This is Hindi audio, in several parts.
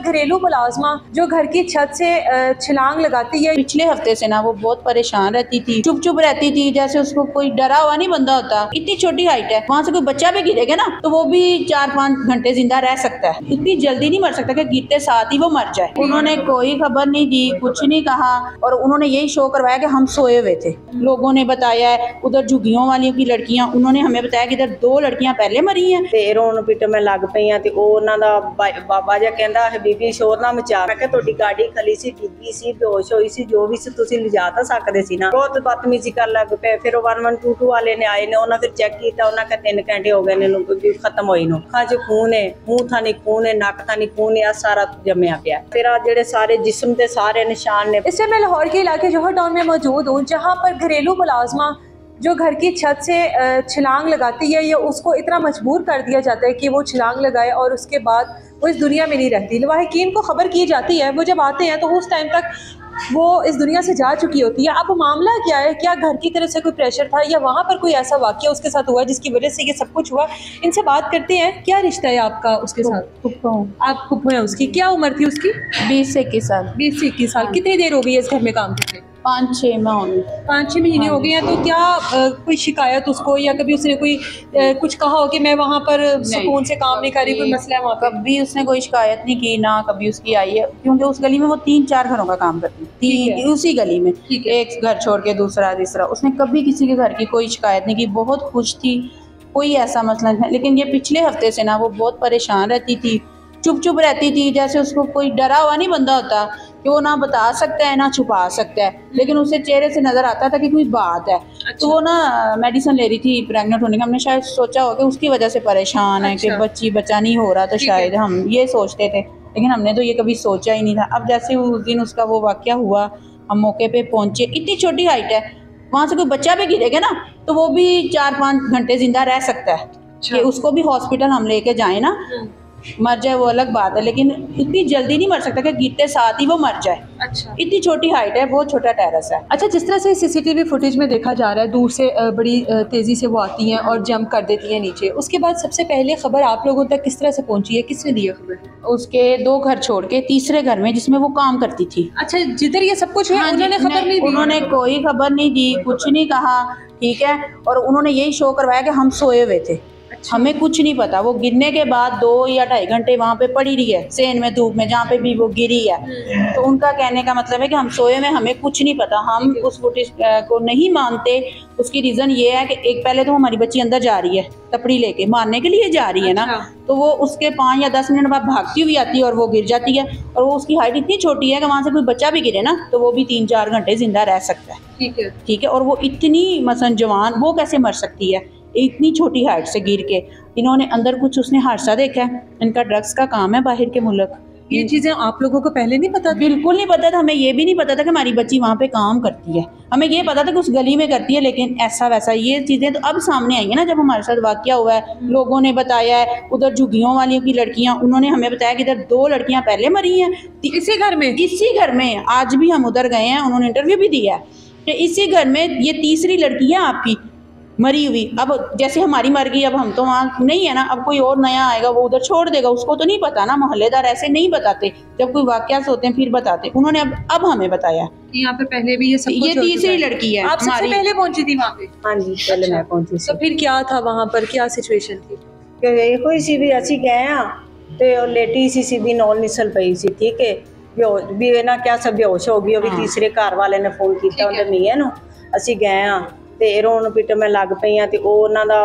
घरेलू मुलाजमा जो घर की छत से छलांग लगाती है। पिछले हफ्ते से ना वो बहुत परेशान रहती थी, चुप चुप रहती थी, जैसे उसको कोई डरा हुआ नहीं बंदा होता। इतनी छोटी हाइट है, वहाँ से कोई बच्चा भी गिरेगा ना तो वो भी 4-5 घंटे जिंदा रह सकता है। इतनी जल्दी नहीं मर सकता कि गिरते साथ ही वो मर जाए। उन्होंने कोई खबर नहीं दी, कुछ नहीं कहा, और उन्होंने यही शो करवाया कि हम सोए हुए थे। लोगों ने बताया है, उधर झुग्गियों वाली की लड़कियां, उन्होंने हमें बताया कि इधर 2 लड़कियां पहले मरी हैं। ਤੇ ਰੋਣ ਪਿੱਟ ਮੈਂ ਲੱਗ ਪਈ ਆ ਤੇ ਉਹ ਉਹਨਾਂ ਦਾ ਬਾਬਾ ਜਿਹਾ ਕਹਿੰਦਾ ਬੀਬੀ ਸ਼ੋਰ ਨਾ ਮਚਾ। ਮੈਂ ਕਿਹਾ ਤੁਹਾਡੀ ਗਾੜੀ ਖਲੀ ਸੀ, ਡਿੱਗੀ ਸੀ, ਬੇਹੋਸ਼ ਹੋਈ ਸੀ, ਜੋ ਵੀ ਸੀ ਤੁਸੀਂ ਲਿਜਾ ਤਾਂ ਸਕਦੇ ਸੀ ਨਾ। ਬਹੁਤ ਬਦਤਮੀਜ਼ੀ ਕਰਨ ਲੱਗ ਪਏ। ਫਿਰ ਉਹ 1122 ਵਾਲੇ ਨੇ ਆਏ ਨੇ, ਉਹਨਾਂ ਫਿਰ ਚੈੱਕ ਕੀਤਾ, ਉਹਨਾਂ ਕਹੇ 3 ਘੰਟੇ ਹੋ ਗਏ ਨੇ ਨੂੰ ਖਤਮ ਹੋਈ ਨੂੰ। ਅੱਖਾਂ 'ਚ ਖੂਨ ਹੈ, ਮੂੰਹ ਥਾਣੀ ਖੂਨ ਹੈ, ਨੱਕ ਥਾਣੀ ਖੂਨ ਹੈ, ਸਾਰਾ ਜੰਮਿਆ ਪਿਆ। ਫਿਰ ਆ ਜਿਹੜੇ ਸਾਰੇ जिस्म के सारे निशान ने। इससे मैं लाहौर के इलाके जौहर टाउन में मौजूद हूँ, जहाँ पर घरेलू मुलाजमा जो घर की छत से छलांग लगाती है या उसको इतना मजबूर कर दिया जाता है कि वो छलांग लगाए और उसके बाद वो इस दुनिया में नहीं रहती। लवाहिकीन को खबर की जाती है, वो जब आते हैं तो उस टाइम तक वो इस दुनिया से जा चुकी होती है। अब मामला क्या है, क्या घर की तरफ से कोई प्रेशर था या वहाँ पर कोई ऐसा वाक़या उसके साथ हुआ जिसकी वजह से ये सब कुछ हुआ? इनसे बात करते हैं। क्या रिश्ता है आपका उसके साथ? आप फुप्पो हैं उसकी। क्या उम्र थी उसकी? 20 से 21 साल। 20 से 21 साल। कितनी देर हो गई है इस घर में काम करते? 5-6 माह हो गए। 5-6 महीने हो गए हैं। तो क्या कोई शिकायत उसको या कभी उसने कोई कुछ कहा हो कि मैं वहाँ पर सुकून से काम नहीं कर रही, कोई मसला है वहाँ पर? कभी उसने कोई शिकायत नहीं की, ना कभी उसकी आई है, क्योंकि उस गली में वो 3-4 घरों का काम करती थी, उसी गली में, एक घर छोड़ के दूसरा तीसरा। उसने कभी किसी के घर की कोई शिकायत नहीं की, बहुत खुश थी, कोई ऐसा मसला नहीं। लेकिन ये पिछले हफ्ते से ना वो बहुत परेशान रहती थी, चुप चुप रहती थी, जैसे उसको कोई डरा हुआ नहीं बंदा होता कि वो ना बता सकता है ना छुपा सकता है, लेकिन उससे चेहरे से नजर आता था कि कोई बात है। तो वो ना मेडिसिन ले रही थी प्रेग्नेंट होने का। हमने शायद सोचा हो कि उसकी वजह से परेशान है कि बच्चा नहीं हो रहा, तो शायद हम ये सोचते थे, लेकिन हमने तो ये कभी सोचा ही नहीं था। अब जैसे उस दिन उसका वो वाकया हुआ, हम मौके पे पहुंचे। इतनी छोटी हाइट है, वहाँ से कोई बच्चा भी गिरेगा ना तो वो भी 4-5 घंटे जिंदा रह सकता है। कि उसको भी हॉस्पिटल हम लेके जाए ना, मर जाए वो अलग बात है, लेकिन इतनी जल्दी नहीं मर सकता कि गिरते साथ ही वो मर जाए। अच्छा। इतनी छोटी हाइट है, बहुत छोटा टेरेस है। अच्छा, जिस तरह से सीसीटीवी फुटेज में देखा जा रहा है, दूर से बड़ी तेज़ी से वो आती हैं और जंप कर देती हैं नीचे। उसके बाद सबसे पहले खबर आप लोगों तक किस तरह से पहुंची है? किसने दी है खबर? उसके 2 घर छोड़ के तीसरे घर में जिसमें वो काम करती थी। अच्छा, जिधर ये सब कुछ है, हाँ, उन्होंने खबर नहीं दी? उन्होंने कोई खबर नहीं दी, कुछ नहीं कहा, ठीक है। और उन्होंने यही शो करवाया कि हम सोए हुए थे। अच्छा। हमें कुछ नहीं पता। वो गिरने के बाद 2 या 2.5 घंटे वहाँ पे पड़ी रही है, सेन में, धूप में, जहाँ पे भी वो गिरी है। तो उनका कहने का मतलब है कि हम सोए में, हमें कुछ नहीं पता, हम उस फुटेज को नहीं मानते। उसकी रीज़न ये है कि एक, पहले तो हमारी बच्ची अंदर जा रही है तपड़ी लेके, मारने के लिए जा रही है ना, तो वो उसके 5 या 10 मिनट बाद भागती हुई आती है और वो गिर जाती है। और वो उसकी हाइट इतनी छोटी है कि वहाँ से कोई बच्चा भी गिरे ना तो वो भी 3-4 घंटे जिंदा रह सकता है। ठीक है। और वो इतनी मसन जवान, वो कैसे मर सकती है इतनी छोटी हाइट से गिर के? इन्होंने अंदर कुछ उसने हादसा देखा है, इनका ड्रग्स का काम है बाहर के मुल्क। ये चीज़ें आप लोगों को पहले नहीं पता? बिल्कुल नहीं पता था। हमें ये भी नहीं पता था कि हमारी बच्ची वहाँ पे काम करती है। हमें ये पता था कि उस गली में करती है, लेकिन ऐसा वैसा ये चीज़ें तो अब सामने आई है ना, जब हमारे साथ वाकया हुआ है। लोगों ने बताया है, उधर झुग्गियों वाली की लड़कियाँ, उन्होंने हमें बताया कि इधर 2 लड़कियाँ पहले मरी हैं इसी घर में। इसी घर में। आज भी हम उधर गए हैं, उन्होंने इंटरव्यू भी दिया है कि इसी घर में ये तीसरी लड़की है आपकी मरी हुई। अब जैसे हमारी मर गई, अब हम तो वहाँ नहीं है ना, अब कोई और नया आएगा वो उधर छोड़ देगा, उसको तो नहीं पता ना। मोहल्लेदार ऐसे नहीं बताते, जब कोई वाकयात होते हैं फिर बताते। उन्होंने अब हमें बताया कि यहाँ पे पहले भी ये सब कुछ तीसरी लड़की है। आप सबसे पहले पहुंची थी वहाँ पे? हाँ जी, पहले मैं पहुंची। तो फिर क्या था वहाँ पर, क्या सिचुएशन थी? ਇਹੋ ਹੀ ਸੀ ਵੀ ਅਸੀਂ ਗਏ ਆ ਤੇ ਉਹ ਲੇਟੀ ਸੀ, ਸਿੱਧੀ ਨੌਲ ਨਿਸਲ ਪਈ ਸੀ। ਠੀਕ ਹੈ, ਵੀ ਇਹਨਾਂ ਕਿਹਾ ਸਭ ਬੇਹੋਸ਼ ਹੋ ਗਈ। ਉਹ ਵੀ ਤੀਸਰੇ ਘਰ ਵਾਲੇ ਨੇ ਫੋਨ ਕੀਤਾ ਉਹਦੇ ਮੀਆਂ ਨੂੰ। ਅਸੀਂ ਗਏ ਆ ਤੇ ਰੋਣ ਪਿੱਟ ਮੈਂ ਲੱਗ ਪਈ ਆ ਤੇ ਉਹ ਉਹਨਾਂ ਦਾ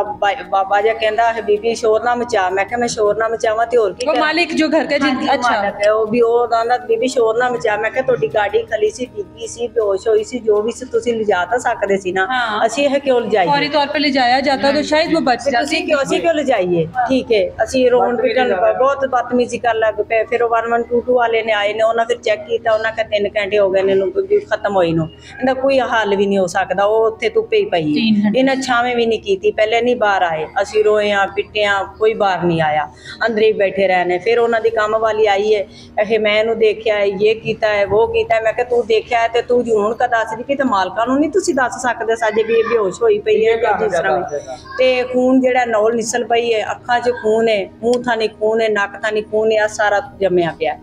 ਬਾਬਾ ਜਿਹਾ ਕਹਿੰਦਾ ਬੀਬੀ ਸ਼ੋਰ ਨਾ ਮਚਾ। ਮੈਂ ਕਿਹਾ ਮੈਂ ਸ਼ੋਰ ਨਾ ਮਚਾਵਾਂ ਤੇ ਹੋਰ ਕੀ ਕਰਾਂ? ਮਾਲਿਕ ਜੋ ਘਰ ਦਾ ਅੱਛਾ, ਉਹ ਵੀ ਉਹ ਕਹਿੰਦਾ ਬੀਬੀ ਸ਼ੋਰ ਨਾ ਮਚਾ। ਮੈਂ ਕਿਹਾ ਤੁਹਾਡੀ ਗਾੜੀ ਖਲੀ ਸੀ, ਡਿੱਗੀ ਸੀ, ਬੇਹੋਸ਼ ਹੋਈ ਸੀ, ਜੋ ਵੀ ਸੀ ਤੁਸੀਂ ਲਿਜਾ ਤਾਂ ਸਕਦੇ ਸੀ ਨਾ। ਅਸੀਂ ਇਹ ਕਿਉਂ ਲਿਜਾਈਏ? फौरी तौर पर ले जाया जाता तो शायद वो बच जाती। ਅਸੀਂ ਕਿਉਂ ਲਿਜਾਈਏ? ਠੀਕ ਹੈ। ਅਸੀਂ ਰੋਣ ਪਿੱਟਣ ਬਹੁਤ ਬਦਤਮੀਜ਼ੀ ਕਰਨ ਲੱਗ ਪਏ। ਫਿਰ ਉਹ 1122 ਵਾਲੇ ਨੇ ਆਏ ਨੇ, ਉਹਨਾਂ ਫਿਰ ਚੈੱਕ ਕੀਤਾ, ਉਹਨਾਂ ਕਹੇ 3 ਘੰਟੇ ਹੋ ਗਏ ਨੇ ਨੂੰ ਖਤਮ ਹੋਈ ਨੂੰ। ਇਹਦਾ ਕੋਈ ਹੱਲ ਵੀ ਨਹੀਂ ਹੋ ਸਕਦਾ। ਉਹ ਉੱਥੇ ਧੁੱਪੇ ਹੀ ਪਈ ਹੈ। ਇਹਨਾਂ ਛਾਵੇਂ ਵੀ ਨਹੀਂ ਕੀਤੀ, ਪਹਿਲੇ ਨਹੀਂ ਬਾਹਰ ਆਏ। ਅਸੀਂ ਰੋਏ ਆ, ਪਿੱਟਿਆ, ਕੋਈ ਬਾਹਰ ਨਹੀਂ ਆਇਆ, ਅੰਦਰ ਹੀ ਬੈਠੇ ਰਹੇ ਨੇ। ਫਿਰ ਉਹਨਾਂ ਦੀ ਕੰਮ ਵਾਲੀ ਆਈ ਹੈ, ਇਹ ਮੈਂ ਇਹਨੂੰ ਦੇਖਿਆ ਹੈ, ਇਹ ਕੀਤਾ ਹੈ, ਉਹ ਕੀਤਾ ਹੈ। ਮੈਂ ਕਿਹਾ ਤੂੰ ਦੇਖਿਆ ਹੈ ਤੇ ਤੂੰ ਹੁਣ ਕਾ ਦੱਸਦੀ ਕਿ ਤੇ ਮਾਲਕਾਂ ਨੂੰ ਨਹੀਂ ਤੁਸੀਂ ਦੱਸ ਸਕਦੇ ਸਾਜੇ ਵੀ ਇਹ ਬੇਹੋਸ਼ ਹੋਈ ਪਈ ਹੈ ਜਾਂ ਜਿਸ ਤਰ੍ਹਾਂ ਤੇ ਖੂਨ ਜਿਹੜਾ ਨੌਲ ਨਿਸਲ ਪਈ ਹੈ, ਅੱਖਾਂ 'ਚ ਖੂਨ ਹੈ, ਮੂੰਹ ਥਾਣੀ ਖੂਨ ਹੈ, ਨੱਕ ਥਾਣੀ ਖੂਨ ਹੈ, ਸਾਰਾ ਜੰਮਿਆ ਪਿਆ।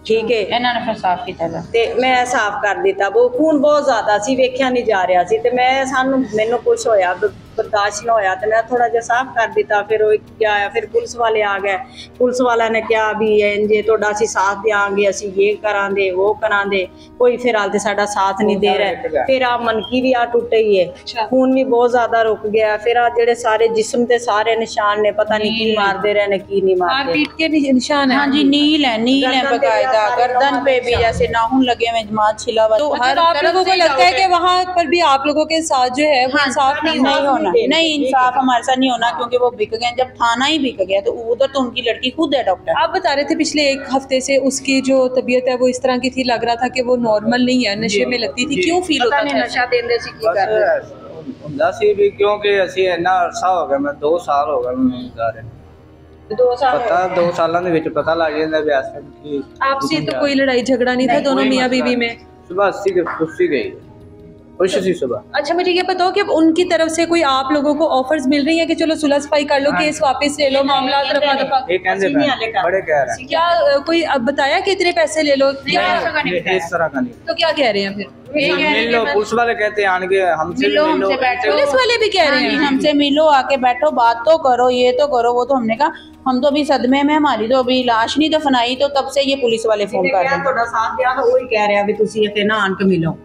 ਠੀਕ ਹੈ ਇਹਨਾਂ ਨੇ ਫਿਰ ਸਾਫ਼ ਕੀਤਾ ਵਾ। ਤੇ ਮੈਂ ਸਾਫ਼ ਕਰ ਦਿੱਤਾ। ਉਹ ਖੂਨ ਬਹੁਤ ਜ਼ਿਆਦਾ ਸੀ, ਵੇਖਿਆ ਨਹੀਂ ਜਾ ਰਿਹਾ ਸੀ ਤੇ ਮੈਨੂੰ ਕੁਛ ਹੋਇਆ, ਬਰਦਾਸ਼ਤ ਨਾ ਹੋਇਆ ਤੇ ਮੈਂ ਥੋੜਾ ਜਿਹਾ ਸਾਫ਼ ਕਰ ਦਿੱਤਾ। ਫਿਰ ਉਹ क्या आया, फिर पुलिस वाले आ गए। पुलिस वाला ने क्या भी इंजे ਤੁਹਾਡਾ ਅਸੀਂ ਸਾਥ देंगे, ਅਸੀਂ ये करांदे वो करांदे, कोई फिर हाल ते साडा साथ नहीं दे रहा। फिर आ मनकी भी आ टूट गई है, खून भी बहुत ज्यादा रुक गया। फिर आ जेड़े सारे जिस्म ते सारे निशान ने, पता नहीं की मारदे रहे ने की नहीं मारदे। पीट के निशान है। हाँ जी, नील है बकायदा, गर्दन पे भी जैसे नाखून लगे हुए, जमात छिला हुआ। तो हर आप लोगों को लगता है कि वहाँ पर भी आप लोगों के साथ जो है वो इंसाफ नहीं होना, नहीं इंसाफ हमारे साथ नहीं होना, क्योंकि वो बिक गए। जब थाना ही बिक गया तो उधर तो उनकी लड़की खुद है डॉक्टर। आप बता रहे थे पिछले एक हफ्ते से उसकी जो तबीयत है वो इस तरह की थी, लग रहा था कि वो नॉर्मल नहीं है, नशे में लगती थी। क्यों फील होता था? नशा देंदे सी की कर ਹੁੰਦਾ ਸੀ ਵੀ ਕਿਉਂਕਿ ਅਸੀਂ ਇੰਨਾ ਅਰਸਾ ਹੋ ਗਿਆ, ਮੈਂ 2 ਸਾਲ ਹੋ ਗਏ ਮੈਨੂੰ ਜਾ ਰਹੇ 2 साल ਪਤਾ 2 ਸਾਲਾਂ ਦੇ ਵਿੱਚ ਪਤਾ ਲੱਗ ਜਾਂਦਾ ਵੀ ਐਸਾ ਕਿ आपसी तो कोई लड़ाई झगड़ा नहीं था दोनों मियाँ बीवी में? सुबह 80 के खुशी गई खुश थी सुबह। अच्छा, मुझे ये बताओ कि उनकी तरफ से कोई आप लोगों को ऑफर्स मिल रही है कि चलो सुलह सफाई कर लो, केस वापस ले लो, मामला रफा दफा? ये कहते बड़े कह रहे हैं क्या कोई अब बताया कि इतने पैसे ले लो? क्या इस तरह का नहीं। तो क्या कह रहे हैं फिर? मिल लो, पुलिस वाले कहते हैं आने हमसे मिलो, मिल लो। हमसे बैठो। पुलिस वाले भी कह रहे हैं हमसे मिलो, आके बैठो, बात तो करो, ये तो करो वो तो। हमने कहा हम तो अभी सदमे में, हमारी तो अभी लाश नहीं दफनाई, तो तब से ये पुलिस वाले फोन कर रहे हैं। ਤੁਹਾਡਾ ਸਾਥ ਦਿਆ ਤਾਂ ਉਹ ਹੀ ਕਹਿ ਰਿਹਾ ਵੀ ਤੁਸੀਂ ਇੱਥੇ ਨਾ ਆਣ ਕੇ ਮਿਲੋ।